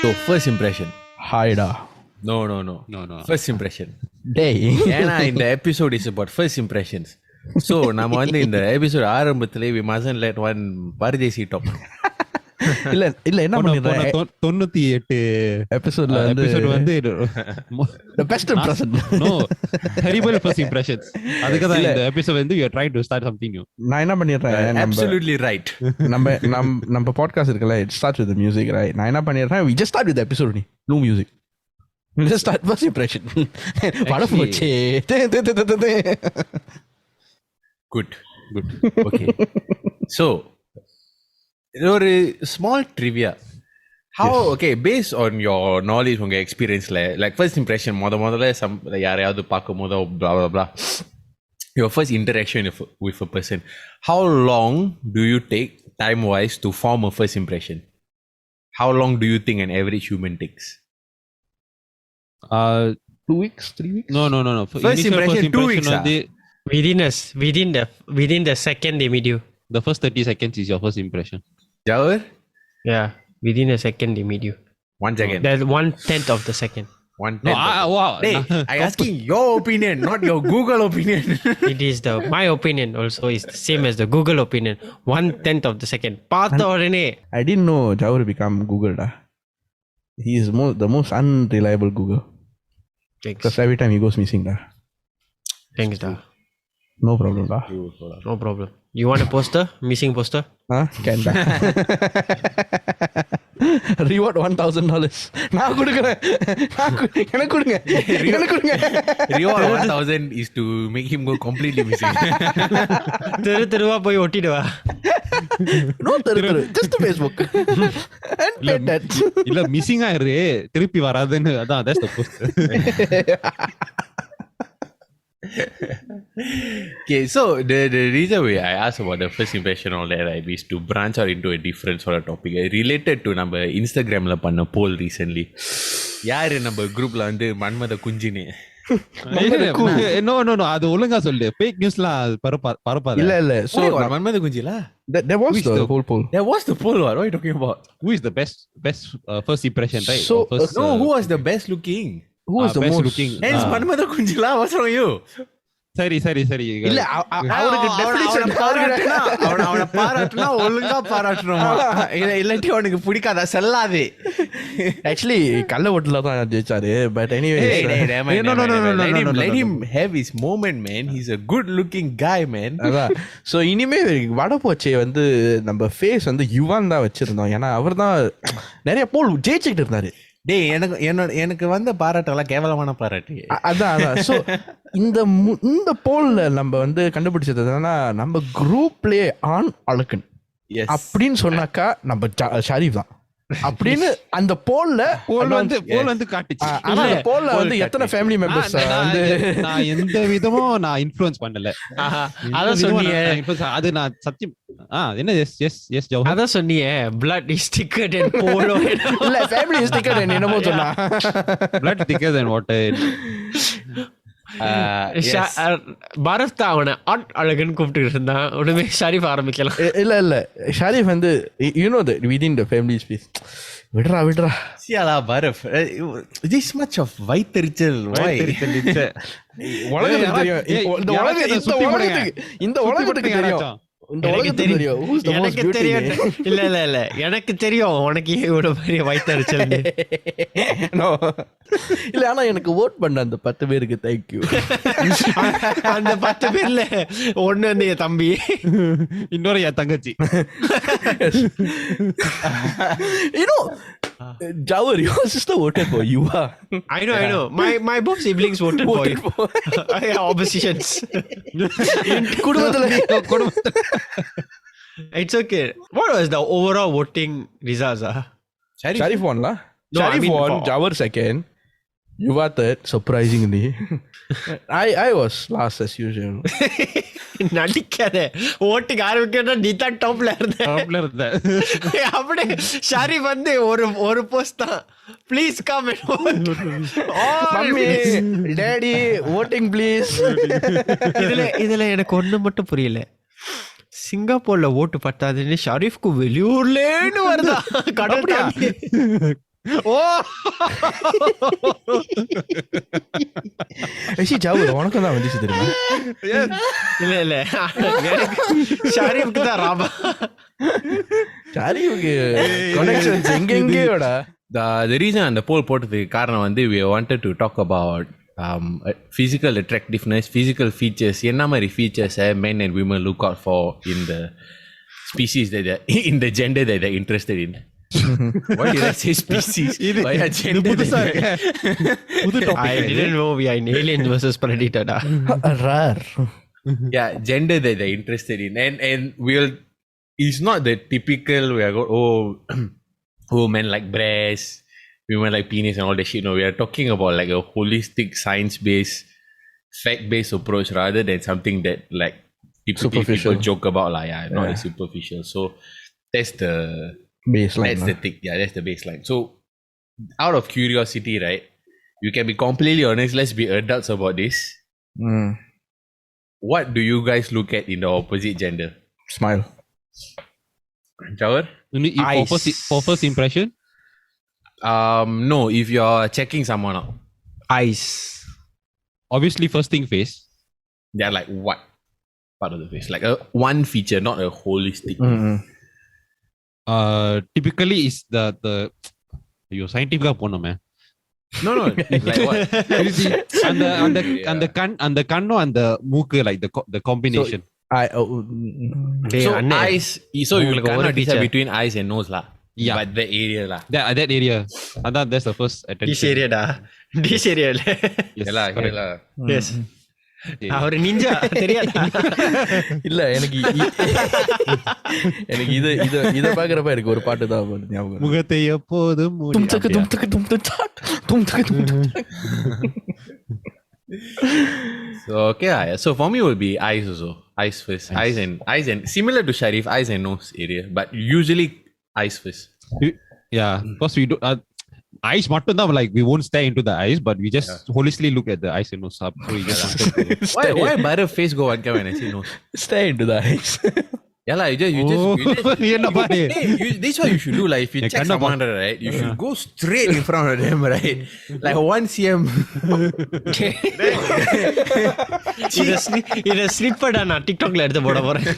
So first impression. ஹாய்டா. No. First impression. டேய் ஏன்னா இந்த episode is about first impressions. So நம்ம வந்து இந்த எபிசோட் ஆரம்பத்திலே we mustn't let one Paradesi top. இல்ல என்ன பண்ணிடுறேன் 98 எபிசோட்ல வந்து the best impression. no terrible first impressions. அதுக்கு தான் இந்த எபிசோட் வந்து you are trying to start something new. நான் என்ன பண்ணிடுறேன், Absolutely right. நம்ம பாட்காஸ்ட் இருக்குல்ல, it starts with the music, right? நான் என்ன பண்ணிடுறேன், we just start with the episode, no music. We just start first impression. பட போச்சே. Good. Okay. So ஒரு small trivia. How okay, based on your knowledge, உங்க எக்ஸ்பீரியன்ஸ்ல like first impression முதல்ல யாரையாவது பார்க்கும்போது blah blah blah, your first interaction with a person, how long do you take time wise to form a first impression? How long do you think an average human takes? 2 weeks, 3 weeks? No. First impression 2 weeks வந்து within the second they meet you. the first 30 seconds is your first impression. Jawar? Yeah, within a second they meet you. 1 second. That's 1/10 of the second. 1/10. wow. Hey, I asking your opinion, not your Google opinion. It is my opinion also is the same as the Google opinion. 1/10 of the second. பார்த்த உடனே I didn't know Jawar become Google da. He is the most unreliable Google. Thanks. Because every time he goes missing da. Thanks da. No problem da. No problem. You want a poster? Missing poster? Can da. Reward $1,000. நான் கொடுக்கிறேன். எனக்கு கொடுங்க. Reward 1,000 is to make him go completely missing. தெருவா போய் ஒட்டிடுவா. No தெரு. Just Facebook. And pay that. இல்ல missing ஆயிரு திருப்பி வராதுன்னு அதான் that's the post. Okay, so the reason why I asked about the first impression all that, right, is to branch out into a different sort of topic related to நம்ம இன்ஸ்டாகிராம்ல பண்ண போல் recently. யாரு நம்ம குரூப்ல வந்து மன்மத குஞ்சினே. no அது ஒழுங்கா சொல்லு. fake newsலாம் பரப்பாத. இல்ல so Manmatha குஞ்சில there was the whole poll. There was the poll. What are you talking about? Who is the best first impression, right? So, first, No, who was the best looking? Who was the best most looking? Hence Manmada Kunjila, what's wrong with you? சரி இல்ல அவருக்கு definition அவன பாராட்டுனா ஒழுங்கா பாராட்டணுமா, இல்லாட்டி அவனுக்கு பிடிக்காதா செல்லாது. Actually கள்ள ஓட்டுல தான் ஜெயிச்சாரு. But anyway let him have his moment, man. He's a good looking guy, man. அதான். ஸோ இனிமே வடபோச்சே வந்து நம்ம ஃபேஸ் வந்து யுவான் தான் வச்சிருந்தோம். ஏன்னா அவர் தான் நிறைய போல் ஜெயிச்சுக்கிட்டு இருந்தாரு. டேய் எனக்கு வந்த பாராட்டெல்லாம் கேவலமான பாராட்டு. அதான் ஸோ இந்த போல்ல நம்ம வந்து கண்டுபிடிச்சது என்னன்னா, நம்ம குரூப்லயே ஆண் அழகன் அப்படின்னு சொன்னாக்கா நம்ம ஷரீஃப் தான் அப்படின்னு அந்த போல்ல வந்து காட்டுச்சு. ஆனா அந்த போல்ல வந்து எத்தனை ஃபேமிலி மெம்பர்ஸ் வந்து நான் எந்த விதமும் நான் இன்ஃப்ளூயன்ஸ் பண்ணல. அத சொன்னீங்க. அது நான் சத்தியம் என்ன எஸ் ஜவஹர் அத சொன்னீங்க. blood is thicker than polo. இல்ல ஃபேமிலி இஸ் திக்கர் தென் என்னமோ சொன்னா. blood thicker than water. Bharat அவனை அழகன் கூப்பிட்டு இருந்தான். உடனே ஷரீஃப் ஆரம்பிக்கலாம். இல்ல ஷரீஃப் வந்து you know that within the family space விடுறா சியாலா பரஃப் this much of வைத்தறிச்சல் உலகத்துக்கு தெரியும். இந்த உலகத்துக்கு தெரியும். எனக்கு தெரியும். இல்ல எனக்கு தெரியும் உனக்கு இவ்வளவு பெரிய வயித்தறிச்சல். இல்ல ஆனா எனக்கு ஓட் பண்ண அந்த 10 பேருக்கு தேங்க்யூ. அந்த 10 பேர்ல ஒண்ணு வந்து என் தம்பி, இன்னொரு என் தங்கச்சி. Jawar, your sister voted for you. I know. My both siblings voted for you. Oppositions. It's okay. What was the overall voting results? Sharif won la. No, Sharif I mean won. Jawar second. Yuva third. Surprisingly. I was last as usual. நடிக்காத ஓட்டுக்கு ஆரம்பிக்கிறதா நீ தான் டாப்ல இருந்த. டாப்ல இருந்த. அப்படியே ஷாரிஃப் வந்து ஒரு போஸ்ட் தான் please come and mummy daddy voting please. இதுல எனக்கு ஒண்ணு மட்டும் புரியல. சிங்கப்பூர்ல ஓட்டு பத்தாதுன்னு ஷரீஃப்க்கு வெளியூர்லேன்னு வருதா கடல் தாண்டி. ஓ ஜாவு உனக்கு தான் வந்துச்சு தெரியுமா? இல்ல ஷரீஃப்க்கு தான் ராபா. ஷரீஃப்க்கு கனெக்ஷன்ஸ் எங்கெங்கேயோடா. The reason அந்த போல் போட்டதுக்கு காரணம் வந்து we wanted to talk about physical attractiveness, physical features. என்ன மாதிரி features men and women look out for in the species that they're, in the gender that they're interested in. Why did I say species? Why are gender? I didn't know we are in Alien versus Predator. Rare. Yeah, gender that they're interested in, and we'll. It's not the typical we are men like breasts, women like penis and all that shit. No, we are talking about like a holistic, science-based, fact-based approach rather than something that like people joke about. Like, not as superficial. So that's the baseline. That's the thing. Yeah, that's the baseline. So out of curiosity, right? You can be completely honest. Let's be adults about this. What do you guys look at in the opposite gender? Smile. Jawar? For first impression? No, if you're checking someone out. Eyes. Obviously, first thing face. They're like what part of the face? Like one feature, not a holistic. Typically is the you're scientific போனோம் man. No, like what? அந்த கண்ணோ அந்த மூக்கு like the combination. So eyes, so you cannot decide between eyes and nose lah. Yeah. But the area lah. That area. That's the first attention. This area da. This area le. Yes, yeah. Yes. Our ninja தெரியாதா? இல்ல எனக்கு இது இத பாக்குறப்ப எனக்கு ஒரு பாட்டு தான் ஞாபகம். முகத்தை எப்போதும் So okay, so for me it will be eyes also. Eyes first. Eyes and similar to Sharif, eyes and nose area, but usually eyes first. Yeah, because we do eyes மட்டும் தான் like we won't stare into the eyes, but we just holistically look at the eyes and nose. So we just why butter face go one when I say nose? Stare into the eyes. Yeah, like you just என்ன பாரு. This is what you should do. Like if you check someone, right, you should go straight in front of them, right? Like 1 cm. இத ஸ்லிப்படா நான் டிக்டாக்ல எடுத்து போட போறேன்.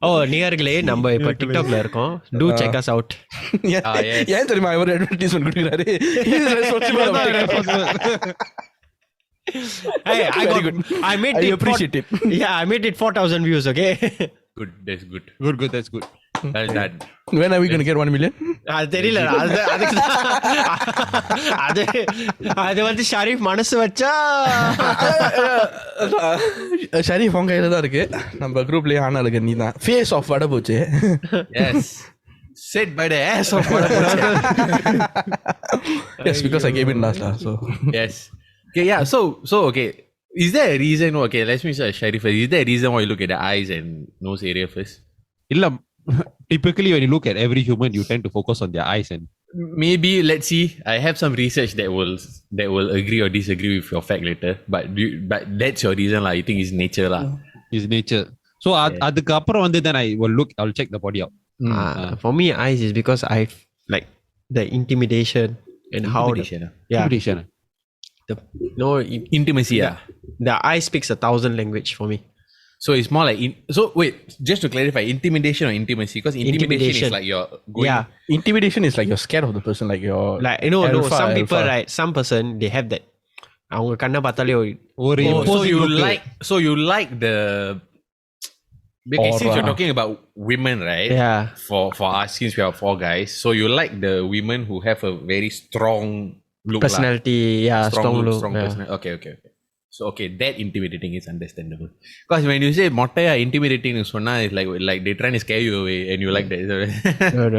ஓ நேயர்களே நம்ம இப்ப டிக்டாக்ல இருக்கோம். Do check us out. ஏன் தெரியுமா இவர் அட்வர்டைஸ்மென்ட் கொடுக்கறாரு? Hey, I made it. Appreciate it. Yeah, I made it 4,000 views, okay? Good, that's good. Good, that's good. Well done. When are we going to get 1 million? அது தெரியல. அது வந்து ஷரீஃப் மனசு வச்சா ஷரீஃப் உங்க கையில தான் இருக்கு. நம்ம குரூப்லயே ஆனாலுக்கு நீ தான் ஃபேஸ் ஆஃப் வட போச்சு. Yes. Said by the ass of what? Yes, because I gave it last. So yes. Okay, yeah. So okay. Is there a reason? Okay, let's me say Sharif. Is there a reason why you look at the eyes and nose area first? இல்ல typically when you look at every human, you tend to focus on their eyes and maybe let's see. I have some research that will agree or disagree with your fact later. But that's your reason lah. You think it's nature lah. It's nature. So அதுக்கு அப்புறம் வந்து then I'll check the body out. For me, eyes is because I like the intimidation and Intimidation, Intimidation. Intimacy. The eye speaks 1,000 language for me. So it's more like so wait, just to clarify, intimidation or intimacy? Because intimidation is like you're going. Yeah, intimidation is like you're scared of the person, like you're like no. Some people, right? Some person they have that. அவங்க கண்ணை பார்த்தாலே so you like the. Because since you're talking about women, right? Yeah. For us, since we are 4 guys, so you like the women who have a very strong look, personality. Yeah, strong look. Strong personality. Okay. So okay, that intimidating is understandable. Because when you say mottaya intimidating, it's like they trying to scare you away, and you like that. No.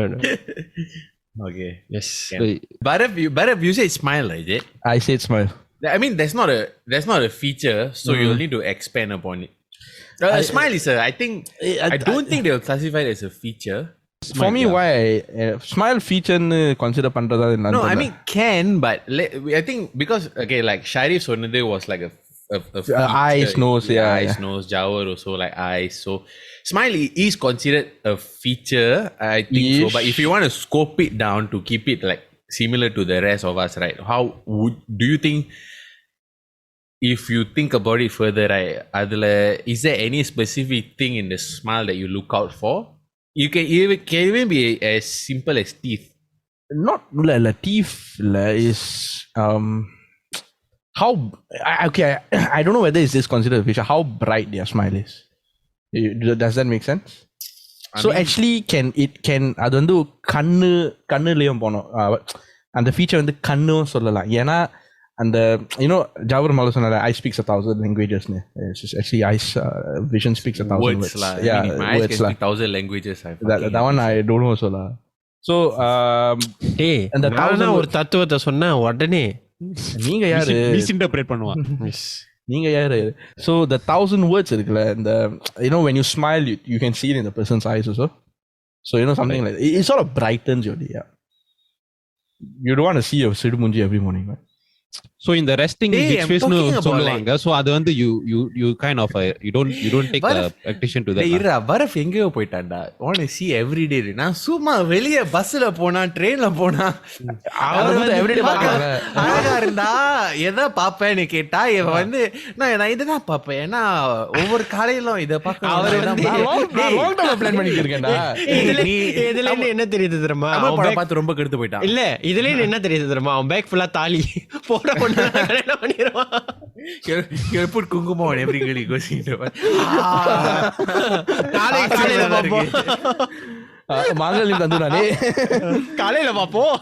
Okay. Yes. Yeah. But if you say smile, is it? I said smile. I mean, there's not a feature, so you'll need to expand upon it. Smile is I think I don't think they'll classify it as a feature. For me, why smile feature consider பண்றதா No, I mean can, but I think because okay, like Sharif Sonade was like a eyes, nose, eyes, nose, Jawar also like eyes. So smile is considered a feature, I think so. But if you want to scope it down to keep it like similar to the rest of us, right? How do you think? If you think about it further, right, is there any specific thing in the smile that you look out for? You can even be as simple as teeth. Not like teeth is how okay. I don't know whether is this considered a feature. How bright their smile is. Does that make sense? So actually, அது வந்து கண்ணுலயும் போனோம். அந்த feature வந்து கண்ணும் சொல்லலாம். ஏன்னா and Jawar Mala சொன்னாரு I speaks 1,000 languages. It's actually vision speaks 1,000 words. Yeah, I mean, my eyes can speak 1,000 languages. That one I don't know so la. So and the 1,000 ஒரு தத்துவத்தை சொன்னா உடனே நீங்க யாரு மிஸ்இன்டர்பிரேட் பண்ணுவா. நீங்க யாரு? So the 1,000 words இருக்குல, the when you smile you can see it in the person's eyes also. So something like it sort of brightens your day. Yeah. You don't want to see your sidumunji every morning, right? So in the resting bitch face nu சொல்லுவாங்க. So அது வந்து you kind of you don't take the attention to that. இல்ல வரஃப் எங்கேயோ போயிட்டான்டா. want to see every day. நான் சும்மா வெளிய பஸ்ல போனா ட்ரெயின்ல போனா அவர் வந்து everyday பார்க்கறாங்க. அழகா இருந்தா எதை பாப்பேன்னு கேட்டா இவன் வந்து நான் இததான் பாப்பேன். ஏன்னா ஒவ்வொரு காலையிலும் இத பார்க்கணும். அவர் வந்து லாங் டைம் பிளான் பண்ணிட்டு இருக்கேன்டா. இதுல என்ன தெரியுது தெரியுமா? அவன் பார்த்து ரொம்ப கெடுத்து போயிட்டான். இல்ல இதுல என்ன தெரியுது தெரியுமா? அவன் பேக் ஃபுல்லா தாலி You put குங்குமம் on every girl he goes into. காலையில பாப்போம். மாங்கல்யம் தந்துடானே. காலையில பாப்போம்.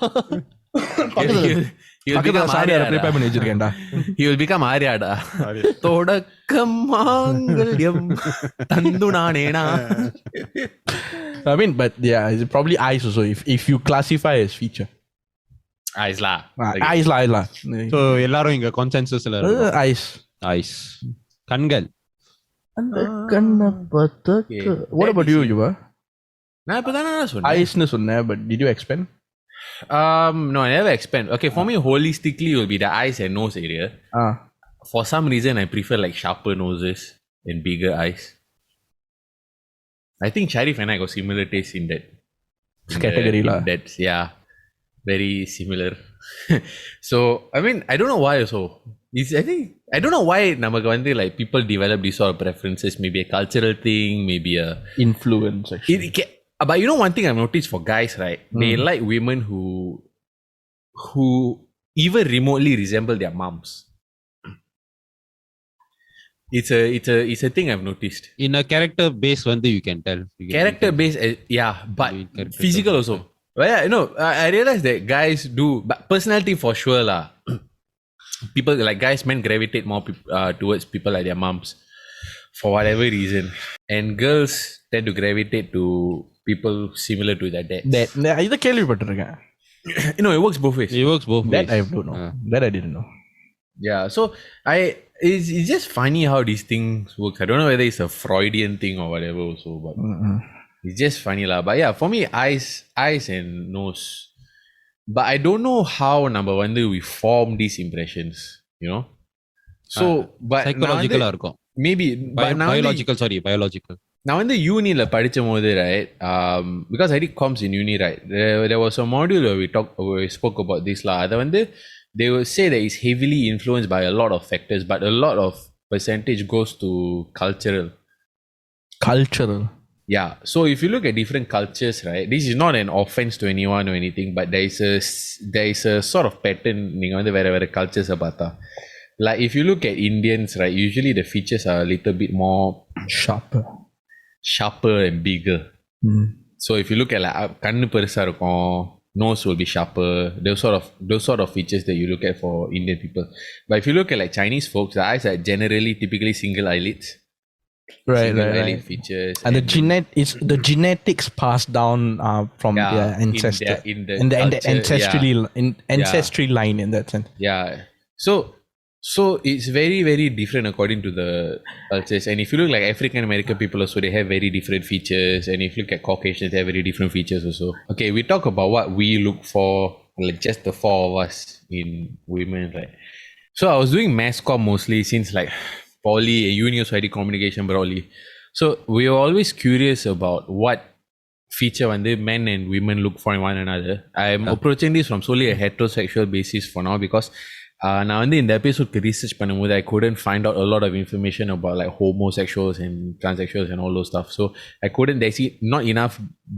prepare பண்ணி வச்சிருக்கேன்டா. He will become ஆரியாடா. தொடக்கம் மாங்கல்யம் தந்துடானேனா. I mean, but yeah, it's probably eyes also if you classify as feature. Eyes la. Eyes la. So எல்லாரும் இங்க consensusல இருக்கோம். Eyes. கண்கள். அந்த கண்ணை பார்த்து. What about you, Yuva? நான் இப்பதானே சொன்னேன். Eyes னு சொன்னேன், but did you expand? No, I never expand. Okay, for me holistically it will be the eyes and nose area. For some reason I prefer like sharper noses and bigger eyes. I think Sharif and I got similar taste in that category la. That's yeah. Very similar. So I mean I don't know why also. I don't know why namak வந்து like people develop these sort of preferences. Maybe a cultural thing, maybe a influence actually. But one thing I've noticed for guys, right? They like women who even remotely resemble their moms. It's a thing I've noticed. In a character base வந்து you can tell. Character base, yeah, but physical also. Well, yeah, I realize that guys do, but personality for sure lah. People like guys, men gravitate more towards people like their moms for whatever reason, and girls tend to gravitate to people similar to their dads. இத கேள்விப்பட்டிருக்கேன். It works both ways. It works both ways. That I don't know. That I didn't know. Yeah, so it's just funny how these things work. I don't know whether it's a Freudian thing or whatever also, but it's just funny lah. But yeah, for me, eyes and nose. But I don't know how number one we form these impressions, So, but psychological இருக்கும். Maybe biological. Now in the uni la padichumbodhu, right? Because I did comms in uni, right? There was a module where we spoke about this lah. Adha வந்து they will say that it's heavily influenced by a lot of factors, but a lot of percentage goes to cultural. Yeah. So if you look at different cultures, right, this is not an offense to anyone or anything, but there is a sort of pattern நீங்க வந்து வேற cultures பார்த்தா. Like if you look at Indians, right, usually the features are a little bit more sharper and bigger. So if you look at like கண்ணு பெருசா இருக்கும், nose will be sharper. Those sort of features that you look at for Indian people. But if you look at like Chinese folks, the eyes are generally typically single eyelids. Right. Features and the genetics passed down from their ancestor in the ancestry line in that sense. Yeah. So So it's very, very different according to the cultures. And if you look like African American people also, they have very different features. And if you look at Caucasians, they have very different features also. Okay, we talk about what we look for, like just the four of us in women, right? So I was doing mass comm mostly since like poly, uni also I did communication broadly. So we were always curious about what feature when the men and women look for in one another. I'm approaching this from solely a heterosexual basis for now because நான் வந்து இந்த எபிசோட்க்கு research பண்ணும்போது I couldn't find out a lot of information about like homosexuals and transsexuals and all those stuff. So I couldn't, there's not enough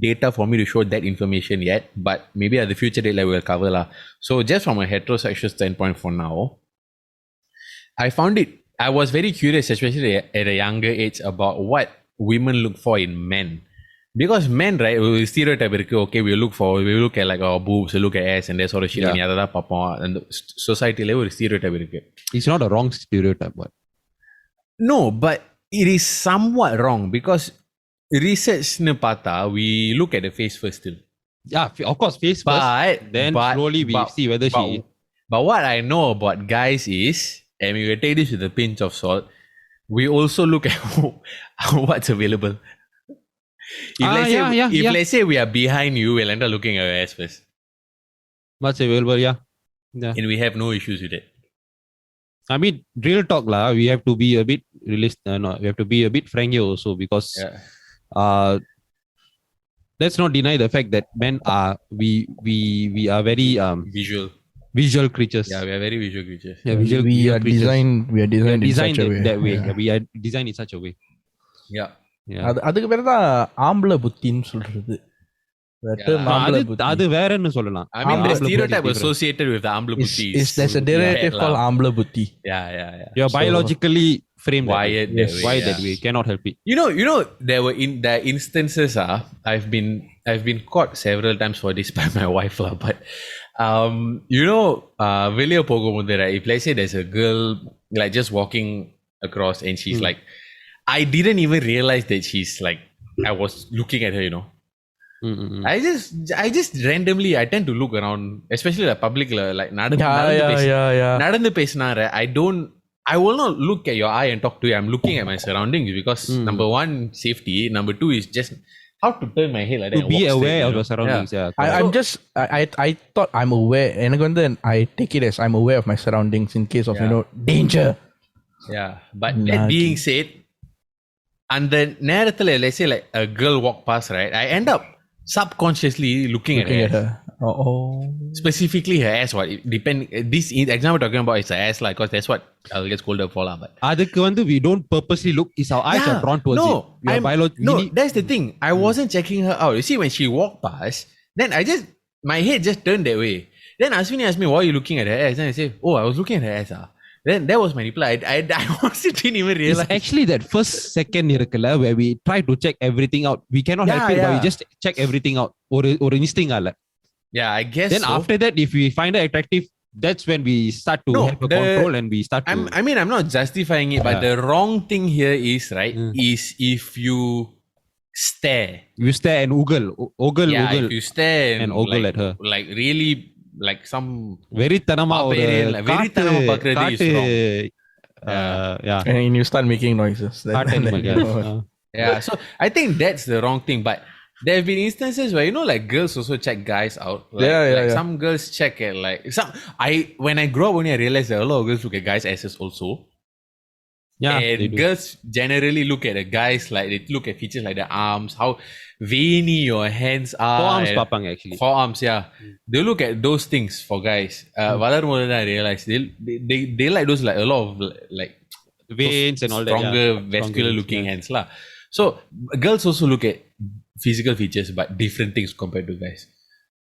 data for me to show that information yet, but maybe at the future date like we'll cover lah. So just from a heterosexual standpoint for now, I found it, I was very curious, especially at a younger age, about what women look for in men. Because men, right, we stereotype இருக்கு. Okay, we look at like our boobs, we look at ass and that sort of shit. நீ அததான் பார்ப்போம். அந்த சொசைட்டிலே ஒரு stereotype இருக்கு. It's not a wrong stereotype, but No, but it is somewhat wrong because research-னு பார்த்தா we look at the face first still. yeah, of course, face first. Then slowly we see whether she. But what I know about guys is, and we will take this with a pinch of salt, we also look at what's available. If let's say we are behind you, we'll end up looking at your ass first. What's available, yeah. And we have no issues with it. I mean, real talk lah. We have to be a bit realistic. No, we have to be a bit frank here also because let's not deny the fact that men are we are very visual creatures. Yeah, we are very visual creatures. Yeah, we are designed in such a way. that way. Yeah, we are designed in such a way. Yeah. Yeah. அதுக்கு பேரு தான் ஆம்பளை புத்தின்னு சொல்றது. அது வேறன்னு சொல்லலாம். I mean, the stereotype associated with the Ambla Buddhi there's a derivative called Ambla Buddhi. Yeah. You're biologically framed wired that way. Cannot help it. You know, there were the instances I've been caught several times for this by my wife lah. But வெளிய போகும்போது, right, if let's say there's a girl like just walking across and she's like, I didn't even realize that she's like, I was looking at her, you know. I just randomly, I tend to look around, especially like public, like நடந்து பேசினா, I will not look at your eye and talk to you. I'm looking at my surroundings because number one, safety. Number two is just how to turn my head like that. To be aware of your surroundings. I thought I'm aware. எனக்கு வந்து I take it as I'm aware of my surroundings in case of danger. Yeah, but that being said, and the நேரத்துல, let's say like a girl walk past, right, I end up subconsciously looking at her. Specifically her ass. What this example we're talking about is her ass, like, because that's what I'll get scolded for lah. But அதுக்கு வந்து we don't purposely look. Is our eyes are drawn towards it. No, that's the thing. I wasn't checking her out. You see, when she walked past, then my head just turned that way. Then Ashwini asked me, why are you looking at her ass? Then I said, oh, I was looking at her ass. Then that was my reply. I honestly didn't even realize. It's actually that first second இருக்குல்ல, where we try to check everything out. We cannot help it, but we just check everything out. ஒரு instinct ஆல. Yeah, I guess. Then after that, if we find her attractive, that's when we start to have a control and we start to. I mean, I'm not justifying it, but the wrong thing here is, right, is if you stare. You stare and ogle. If you stare and ogle at her. Like really, like some வெறித்தனமா பார்க்கறது is wrong. And you start making noises. Yeah, so I think that's the wrong thing. But there have been instances where, like, girls also check guys out. Like some girls check at like when I grew up only, I realized that a lot of girls look at guys' asses also. Yeah, and girls generally look at the guys, like they look at features like the arms, how veiny your hands are. Forearms papang actually. Forearms, yeah. They look at those things for guys. Valarumodu I realized they like those, like a lot of like veins and all that. Stronger vascular looking hands lah. So girls also look at physical features, but different things compared to guys.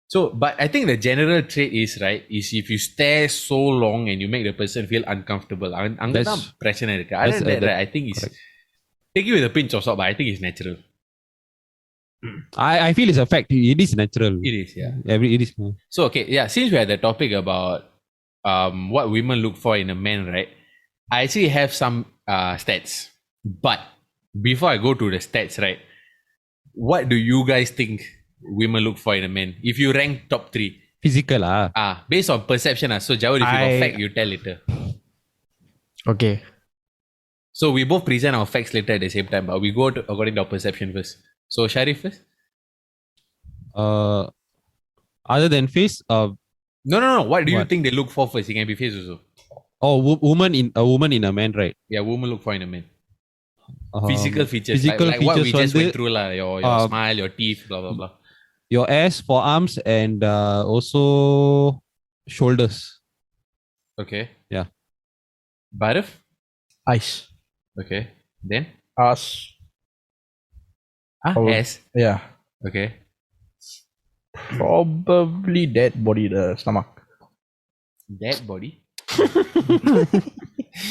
So, but I think the general trait is, right, is if you stare so long and you make the person feel uncomfortable. Angadhaan pressure irukku. Other than that, right, I think it's take it with a pinch of salt, but I think it's natural. I feel it's a fact. It is natural. It is, yeah. It is. So, okay, yeah. Since we had the topic about what women look for in a man, right? I actually have some stats. But before I go to the stats, right, what do you guys think women look for in a man? If you rank top 3. Physical, based on perception. So, Jawad, if you got fact, you tell later. Okay. So we both present our facts later at the same time, but we go according to our perception first. So Sharif first. Other than face, No. What do you What? think they look for first? It can be face also. woman in a man, right? Yeah, women look for in a man. Um, Physical features. Physical like what we features just went through lah. Your uh, smile, your teeth, blah blah blah. your ass, forearms, and also shoulders. Okay. Yeah. Bharaf? Eyes. Okay. Then? Ass. Oh. Ass. Yeah. Okay. Probably dead body, the stomach. That body.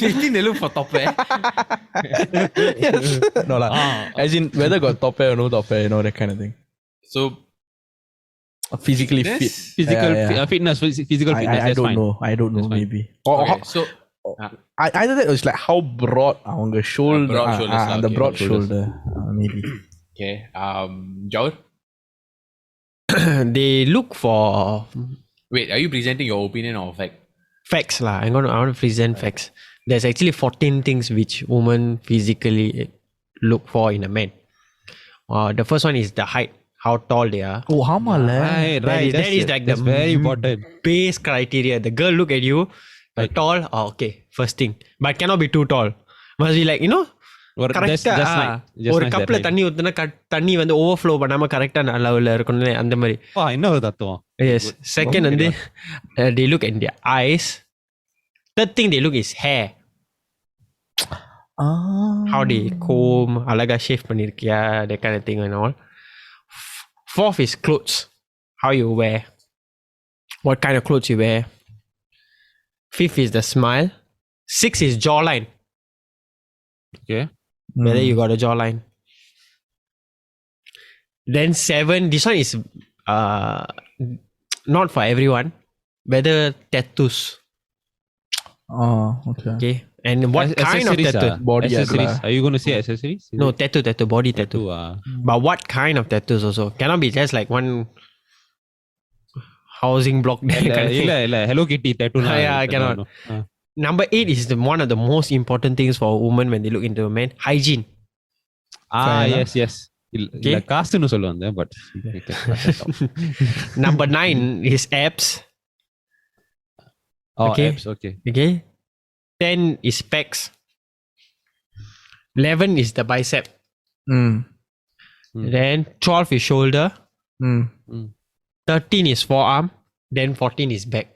You think they look for top hair? Yes. No lah. As in whether got top hair or no top hair, that kind of thing. So Physically Fitness? fit. Physical Yeah. fitness, physical fitness. I That's don't fine. know. I don't know. That's fine. Maybe. Or okay. So either that or it's like how broad அவங்க shoulder. broad shoulders lah, the okay, broad broad shoulders. shoulder. Maybe. okay. Jaur? They look for Wait, are you presenting your opinion or fact? facts lah. I want to present facts. There's actually 14 things which women physically look for in a man. The first one is the height, how tall they are. Oh, ஆமால. Right. That is like that's the very important. base criteria. The girl look at you, tall. Oh, okay, first thing. But cannot be too tall. Must be like Or கரெக்டா ஒரு கப்ல தண்ணி ஊத்துனா தண்ணி வந்து overflow பண்ணாம கரெக்டா அளவுல இருக்கணும் அந்த மாதிரி. என்ன ஒரு தத்துவம். Yes. Second வந்து they look at their eyes. Third thing they look is hair. How they comb, அழகா shave பண்ணிருக்கியா, that kind of thing and all. Fourth is clothes. How you wear. What kind of clothes you wear. Fifth is the smile. Sixth is jawline. Okay. Whether you got a jawline. Then 7, this one is not for everyone. Whether tattoos. Okay. Okay. And what kind of tattoo? Body accessories. Are you going to say accessories? No, tattoo, body tattoo. But what kind of tattoos also? Cannot be just like one housing block. இல்ல Hello Kitty tattoo. Yeah, I cannot. Number 8 is one of the most important things for a woman when they look into a man. Hygiene. Yes. இல்ல காசுன்னு சொல்லுவாங்க but Number 9 is abs. Okay. Abs, okay. Okay. 10 is pecs. 11 is the bicep. Then 12 is shoulder. 13 is forearm. Then 14 is back.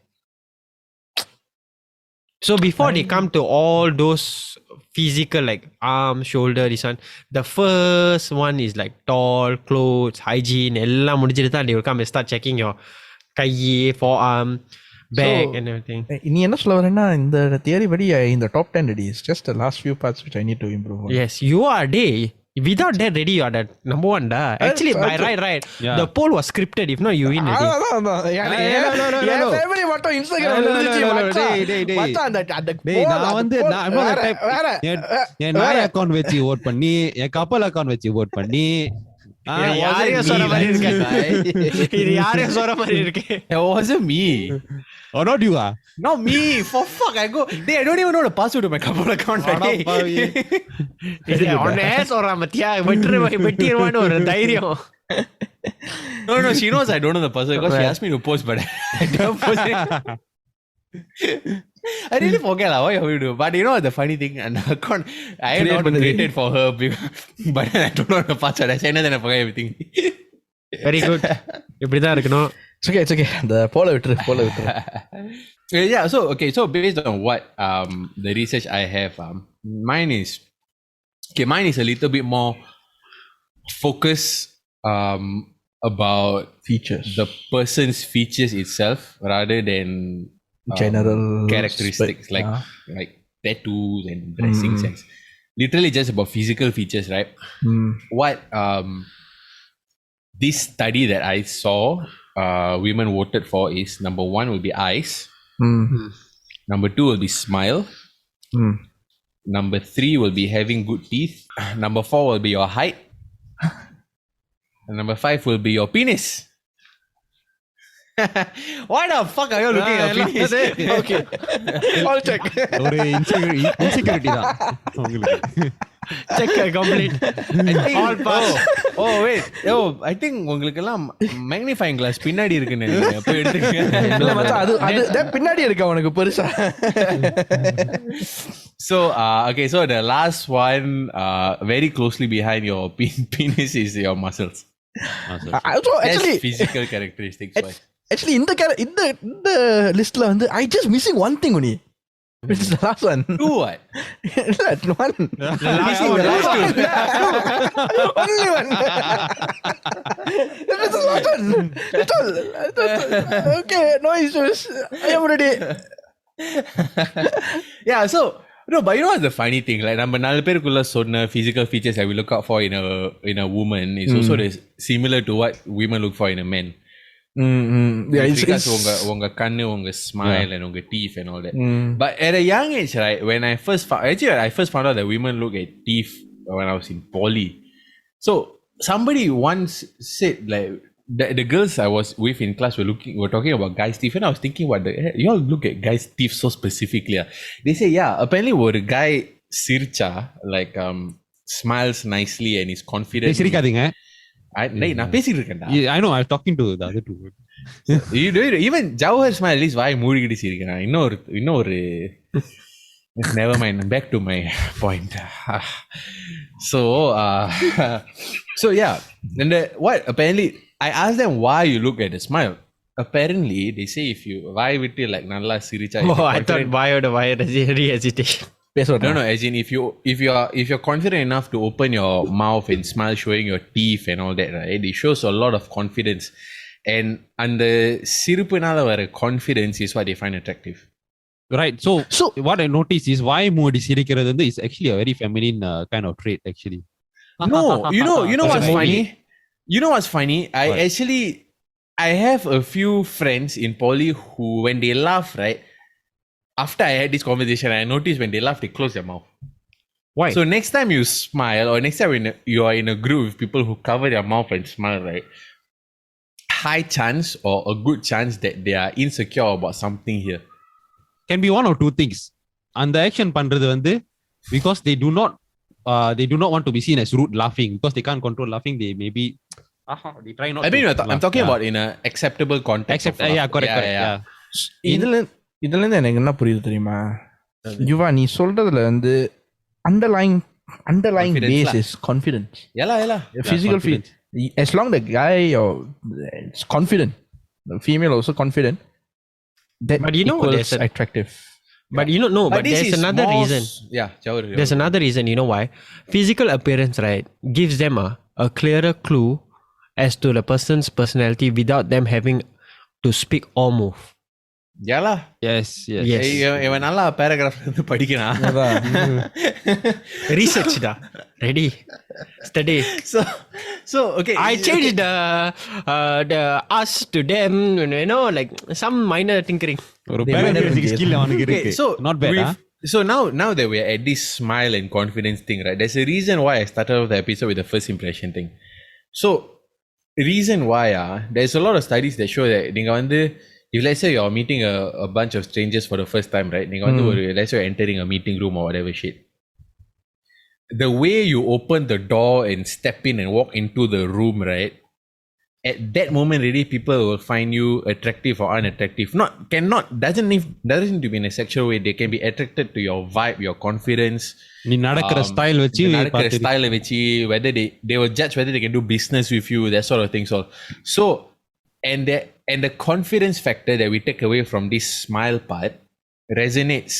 So before they come to all those physical like arm, shoulder, this one, the first one is like tall, clothes, hygiene, எல்லாம் முடிச்சிட்டு தான் they will come and start checking your guy, forearm, back and everything. நீ என்ன சொல்ல வரேன்னா இந்த theory படி இந்த top 10 ready is just the last few parts which I need to improve on. Yes, you are day. Without that ready, you are that number 1 da. Actually, by right. Yeah. The poll was scripted. If not, you win already. No. family மட்டும் Instagram எழுதிச்சு மச்சான் நான் வந்து என் நாய் account வச்சு vote பண்ணி என் கப்பல் account வச்சு vote பண்ணி யாரையும் சொல்ற மாதிரி இருக்கு. இது யாரையும் சொல்ற மாதிரி இருக்கு. It wasn't me. Oh, not you Not me. For fuck, I don't even know the password to my couple account. இது ஒன்னே சொல்ற மத்தியா வெட்டிடுவான்னு ஒரு தைரியம். No, she knows I don't know the password because she asked me to post, but I don't post it. I really forget what you do. But you know the funny thing, an account I have not created for her, but I don't know the password. I said then I forget everything. Very good. இப்படிதான் இருக்கணும். It's okay. The போல விட்டுரு. Yeah, so based on what the research I have, mine is a little bit more focused about Features. the person's features itself rather than General characteristics like tattoos and dressing sense. Literally just about physical features, right? What this study that I saw women voted for is number 1 will be eyes. Number 2 will be smile. Number 3 will be having good teeth. Number 4 will be your height. And number 5 will be your penis. Why the fuck are you looking at penis? Okay. All check. ஒரு insecurity தான் உங்களுக்கு. Check complete. All pass. Oh wait. I think உங்களுக்கெல்லாம் magnifying glass பின்னாடி இருக்குன்னு நினைக்கிறேன். போய் எடுத்துக்கங்க. இல்ல மச்சான், அது பின்னாடி இருக்கா உனக்கு பெருசா. So okay, so the last one very closely behind your penis is your muscles. So actually That's physical characteristics. Why? actually இந்த லிஸ்ட்ல வந்து I just missing one thing only. Which is the last one. Do what? One. The last one. Only one. That is the last one. That's all. Okay, no issues. I am ready. Yeah, so no, but you know what's the funny thing? Like, நம்ம 4 பேருக்குள்ள சொன்ன physical features that we look out for in a woman is also similar to what women look for in a man. Yeah, because உங்க கண்ணு, உங்க smile and உங்க teeth and all that. But at a young age, right, when I first found out that women look at teeth when I was in poly. So somebody once said like the girls I was with in class were talking about guys' teeth, and I was thinking, what the hell? You all look at guys' teeth so specifically. They say, yeah, apparently ஒரு guy சிரிச்சா like smiles nicely and is confident. சிரிக்காதீங்க. நான் பேசிட்டு இருக்கேன்டா. I know, I was talking to the other two. Even Jawhar smile at least வாய் மூடிக்கிட்டு சிரிக்கிறான். இன்னொரு never mind, back to my point. So yeah, and what apparently I asked them why you look at the smile. Apparently they say if you வாய் விட்டு like நல்லா சிரிச்சா. Oh, I thought why hesitation. No, as in if you're confident enough to open your mouth and smile showing your teeth and all that, right, it shows a lot of confidence. And அந்த சிரிப்புனால வர confidence is what they find attractive. Right. So what I noticed is why மூடி சிரிக்கிறது வந்து is actually a very feminine kind of trait actually. No, you know what's funny? You know what's funny? I have a few friends in poly who when they laugh, right, after I had this conversation, I noticed when they laugh, they close their mouth. Why? So next time you smile, or next time when you are in a group with people who cover their mouth and smile, right, high chance or a good chance that they are insecure about something here. Can be one or two things. And the action பண்றது வந்து because they do not want to be seen as rude laughing, because they can't control laughing, they maybe they try not. I mean, I'm talking about in a acceptable context. Correct. இதுல இருந்து எனக்கு என்ன புரியுது தெரியுமா, யுவா நீ சொல்றதுல வந்து underlying base is confidence. Yeah. Physical feet. As long the guy is confident, the female also confident, that but you know equals attractive. But you know, no, but there's another reason. Yeah, there's another reason. You know why? Physical appearance, right, gives them a clearer clue as to the person's personality without them having to speak or move. Yeah lah. Yes. இவன் நல்லா paragraph வந்து படிக்கிறான். Research da. Ready. Study. So okay. I changed the us to them, you know, like some minor tinkering. ஒரு paragraph skill அவனுக்கு இருக்கு. Okay, so not bad. So now that we're at this smile and confidence thing, right? There's a reason why I started off the episode with the first impression thing. So reason why there's a lot of studies that show that நீங்க வந்து if let's say you're meeting a bunch of strangers for the first time, right? நீங்க வந்து let's say you're entering a meeting room or whatever shit. The way you open the door and step in and walk into the room, right? At that moment, really, people will find you attractive or unattractive. Doesn't need to be in a sexual way. They can be attracted to your vibe, your confidence. நீ நடக்கிற style வச்சு whether they will judge whether they can do business with you, that sort of things all. So and the confidence factor that we take away from this smile part resonates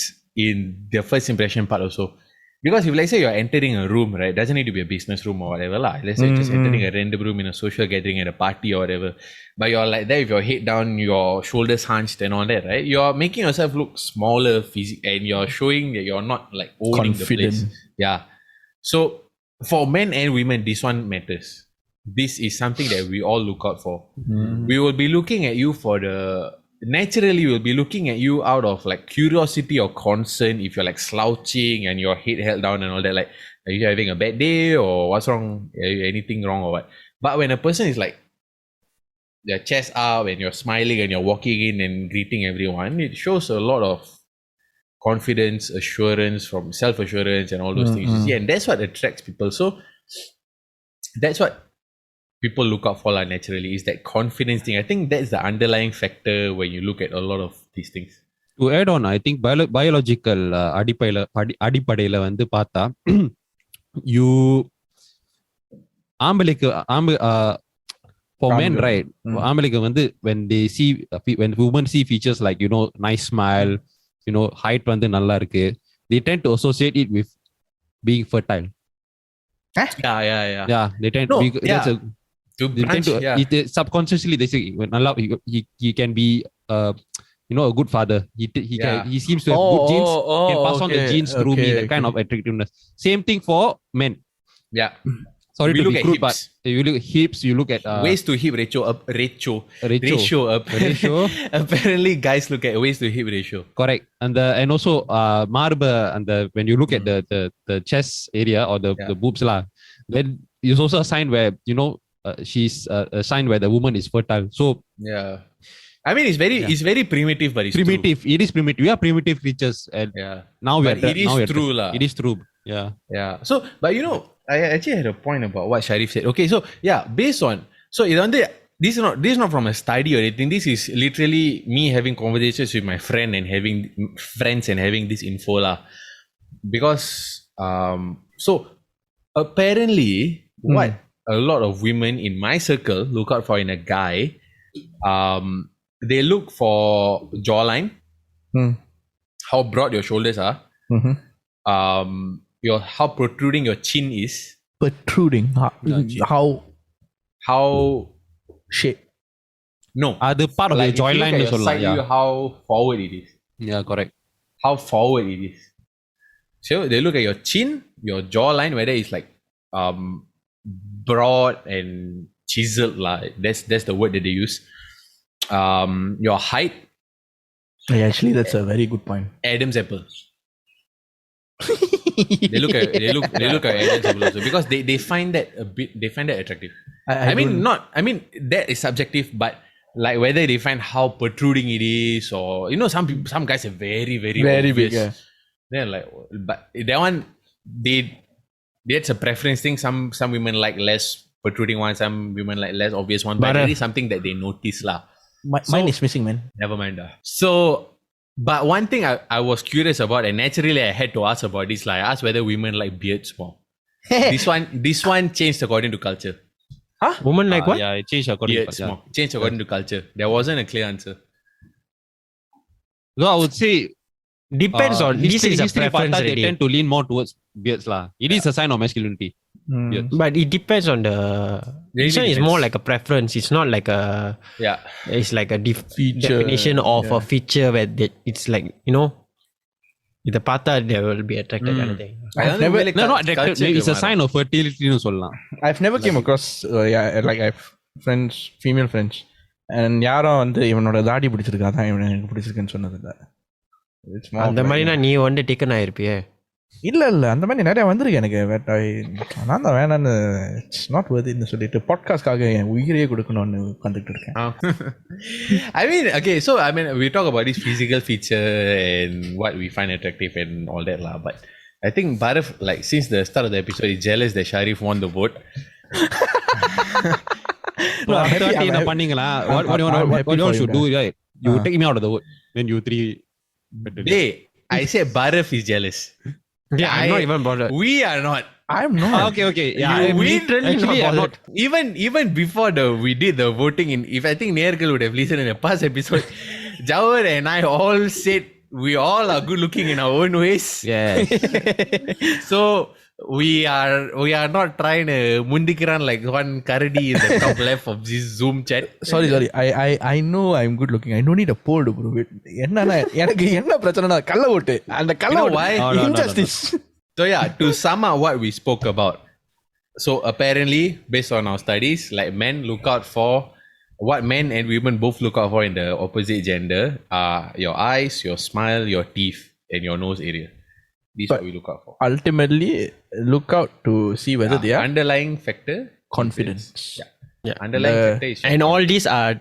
in the first impression part also. Because if let's say you're entering a room, right, doesn't need to be a business room or whatever lah. Let's say just entering a random room in a social gathering at a party or whatever. But you're like there with your head down, your shoulders hunched and all that, right? You're making yourself look smaller and you're showing that you're not like owning the place. Yeah. So for men and women, this one matters. This is something that we all look out for. We will be looking at you naturally we'll be looking at you out of like curiosity or concern. If you're like slouching and your head held down and all that, like, are you having a bad day or what's wrong? Anything wrong or what? But when a person is like your chest up and you're smiling and you're walking in and greeting everyone, it shows a lot of confidence, assurance, from self-assurance and all those things. You see, and that's what attracts people. So that's what people look out for naturally, is that confidence thing. I think that's the underlying factor when you look at a lot of these things. To add on, I think biological அடிப்படையில வந்து பார்த்தா you ஆம்பளைக்கு for men, right? ஆம்பளைக்கு வந்து when women see features like, you know, nice smile, you know, height வந்து நல்லா இருக்கு, they tend to associate it with being fertile. Yeah. They tend to subconsciously they say நல்லா he can be you know, a good father. He seems to have good genes. Can pass on the genes through me, that kind of attractiveness. Same thing for men. Yeah. Sorry we to look be at crude, hips. but you look at hips, you look at waist to hip ratio up. Ratio. Apparently guys look at waist to hip ratio. Correct. And also marble, and when you look at the chest area or the boobs lah, then it's also a sign where, you know, she's a sign where the woman is fertile. So yeah, I mean, it's very primitive, but it's primitive. true. It is primitive. We are primitive creatures, and now we but are. It is true, lah. It is true. Yeah. So, but you know, I actually had a point about what Sharif said. Okay, so yeah, based on this is not from a study or anything. This is literally me having conversations with my friend and having friends and having this info lah. Because so apparently what a lot of women in my circle look out for in a guy, they look for jawline, how broad your shoulders are, how protruding your chin is. Protruding? How shape? No. The part of like your jawline if you look at your side view, how forward it is. Yeah, correct. How forward it is. So they look at your chin, your jawline, whether it's like broad and chiseled lah. That's the word that they use. Your height. Yeah, actually, that's a very good point. Adam's apple. they look at Adam's apple also, because they find that attractive. I mean that is subjective, but like whether they find how protruding it is, or you know, some guys are very obvious. Big. Yeah. They're like, but that one that's a preference thing. Some women like less protruding one, some women like less obvious one, but it is something that they notice lah. Mine is missing, man. Never mind. So, but one thing I was curious about, and naturally I had to ask about this. Like, I asked whether women like beards more. this one changed according to culture. Huh? Women like what? Yeah, it changed according Beards to more. Changed according to culture. There wasn't a clear answer. So I would say Depends on this is a preference பார்த்தா they already. tend to lean more towards beards lah. It is a sign of masculinity. Beards. But it depends on the. This one is more like a preference. It's not like a. Yeah. It's like a Feature, definition of a feature where it's like, you know, the பார்த்தா they will be attracted kind of thing. I've never- No, not attracted. Maybe it's a sign of fertility னு சொல்லலாம். I've never came across like I've friends, female friends, and யாரும் வந்து இவனோட தாடி பிடிச்சிருக்கா தான் இவன் எனக்கு பிடிச்சிருக்குன்னு சொன்னது இல்ல. அந்த மாதிரினா நீ வந்து டேக்கன் ஆயிருப்பியே. இல்ல அந்த மாதிரி நிறைய வந்திருக்கு எனக்கு. நான் தான் வேணான்னு இட்ஸ் நாட் வர்த்னு சொல்லிட்டு பாட்காஸ்ட்காக என் உயிரையே கொடுக்கணும்னு உட்காந்துட்டு இருக்கேன். I mean, okay, so I mean, we talk about this physical feature and what we find attractive and all that lah. But I think Bharaf, like since the start of the episode, is jealous that Sharif won the vote. No, I'm happy- I'm என்ன happy- பண்ணீங்களா? I'm What you happy for should you, do, right? You take me out of the vote when you three. Hey, I said Bharaf is jealous. Yeah, I'm not even bothered. We are not. I'm not. Okay. Yeah, You I'm win. literally Actually, not I'm bothered. Even before we did the voting in, if I think Nergal would have listened in a past episode, Jawar and I all said we all are good looking in our own ways. Yeah. So we are not trying to mundikiran like one karadi in the top left of this Zoom chat. Sorry. I know I'm good looking. I don't need a poll to prove it. என்னன்னா எனக்கு என்ன பிரச்சனைனா கள்ள ஓட்டு. அந்த கள்ள You know ஓட்டு why? No. injustice. So yeah, to sum up what we spoke about. So apparently, based on our studies, like men look out for what men and women both look out for in the opposite gender are your eyes, your smile, your teeth, and your nose area. These are what we look out for. Ultimately look out to see whether they are Underlying factor, confident. Yeah. Yeah. Underlying factor is And all these are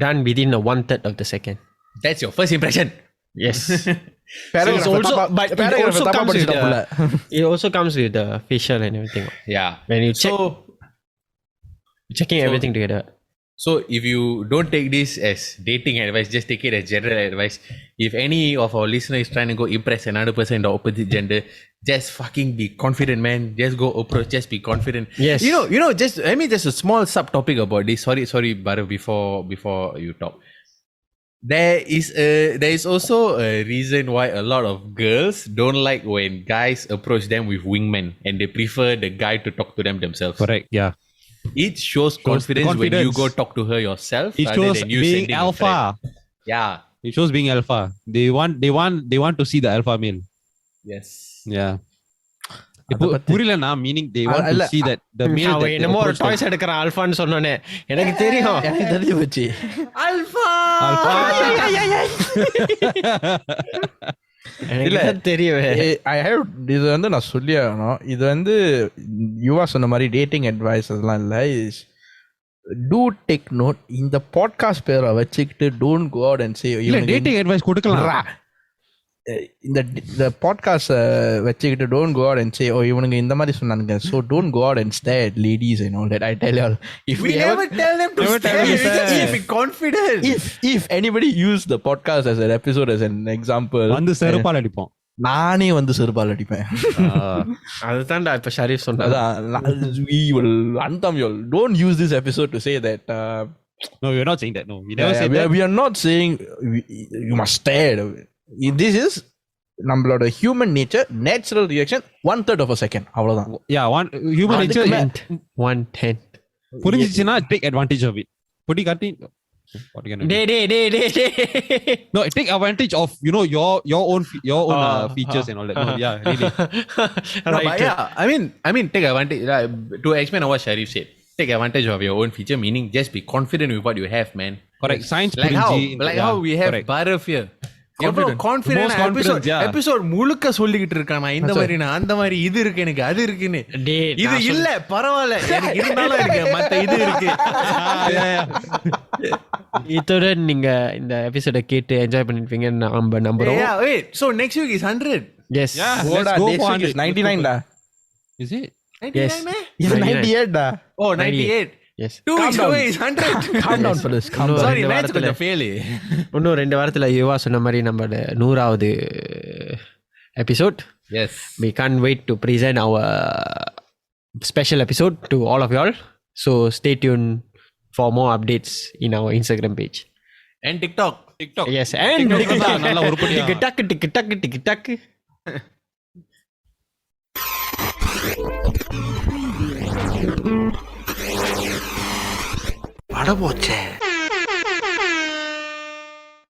done within a 1/3 of the second. that's your first impression. Yes. Paragraph it's also- தப்பா- but it paragraph also தப்பா comes with படிச்சிட்டாப்புல. It also comes with the facial and everything. Yeah. When you check, So checking everything together. So if you don't take this as dating advice, just take it as general advice. If any of our listeners is trying to go impress another person in the opposite gender, just fucking be confident, man. Just go approach, just be confident. Yes. You know, just I mean just a small subtopic about this. Sorry, Bharat, before you talk. There is also a reason why a lot of girls don't like when guys approach them with wingmen and they prefer the guy to talk to them themselves. Correct. Yeah. It shows confidence when you go talk to her yourself. It rather shows than you being sending a alpha. friend. Yeah. It shows being alpha. They want to see the alpha male. Yes. Yeah. அத பத்தி- புரியலனா meaning they want இல்ல, to see that the male அவன் that they என்னமோ ஒரு approach them. Toys எடுக்கிற ஆல்ஃபான்னு சொன்னோன்னே எனக்கு தெரியும். எனக்கு தெரிஞ்சு போச்சு. Alpha. எனக்கு தான் தெரியும். ஐ ஹேவ் இது வந்து நான் சொல்லி ஆகணும். இது வந்து யுவா சொன்ன மாதிரி டேட்டிங் அட்வைஸ் அதெல்லாம் இல்லை. Is to take note. இந்த பாட்காஸ்ட் பேரை வச்சுக்கிட்டு don't go out and say இல்ல டேட்டிங் அட்வைஸ் கொடுக்கலாம். இந்த பாட்காஸ்ட் வச்சுக்கிட்டு don't go out and say oh இவனுங்க இந்த மாதிரி சொன்னானுங்க. So don't go out and stay at ladies and all that. I tell you all if We never tell them to Never stay. tell them We to just stay. be confident. if anybody use the podcast as an episode as an example, வந்து செருப்பால் அடிப்போம். நானே வந்து செருப்பால் அடிப்பேன். அதுதான்டா இப்ப ஷரீஃப் சொன்னது. அதான் we will anthem you all. Don't use this episode to say that No, we're not saying that. No, we never said that. we are not saying you must stare. This is நம்மளோட human nature natural reaction 1/3 of a second அவ்வளவுதான். Yeah, one human nature 1/10. புரிஞ்சிச்சுனா take advantage of it. பொடி காட்டி what you gonna do? Day. No, take advantage of your own features and all that. No, yeah, really. No, but yeah, I mean, take advantage. To explain what Sharif said, take advantage of your own feature. Meaning, just be confident with what you have, man. Correct. Science Like how we have Bharat here. எவ்வளவு confident episode முழுக்க சொல்லிக்கிட்டு இருக்கானா இந்த மாதிரி நான் அந்த மாதிரி இது இருக்கு எனக்கு அது இருக்குன்னு. இது இல்ல பரவாயில்ல எனக்கு இருந்தாலும் இருக்கு மத்த இது இருக்கு. இத்துடன் நீங்க இந்த எபிசோட கேட்டு என்ஜாய் பண்ணிருப்பீங்கன்னு நம்ம நம்புறோம். So next week is 100. Yes. Yeah, Oda, let's go next for week is 99 டா. Is it? 99 இது 98 டா. Oh, 98. Yes. 2 weeks away is 100. Calm down fellas. Calm down. Sorry, ரெண்டு match வாரத்துல. கொஞ்சம் fail. இன்னும் 2 வாரத்துல யுவா சொன்ன மாதிரி நம்மளோட 100வது episode. Yes. We can't wait to present our special episode to all of y'all. So stay tuned for more updates in our Instagram page. And TikTok. Yes, and TikTok தான் நல்லா உருப்படியா. TikTok. அட போச்சே.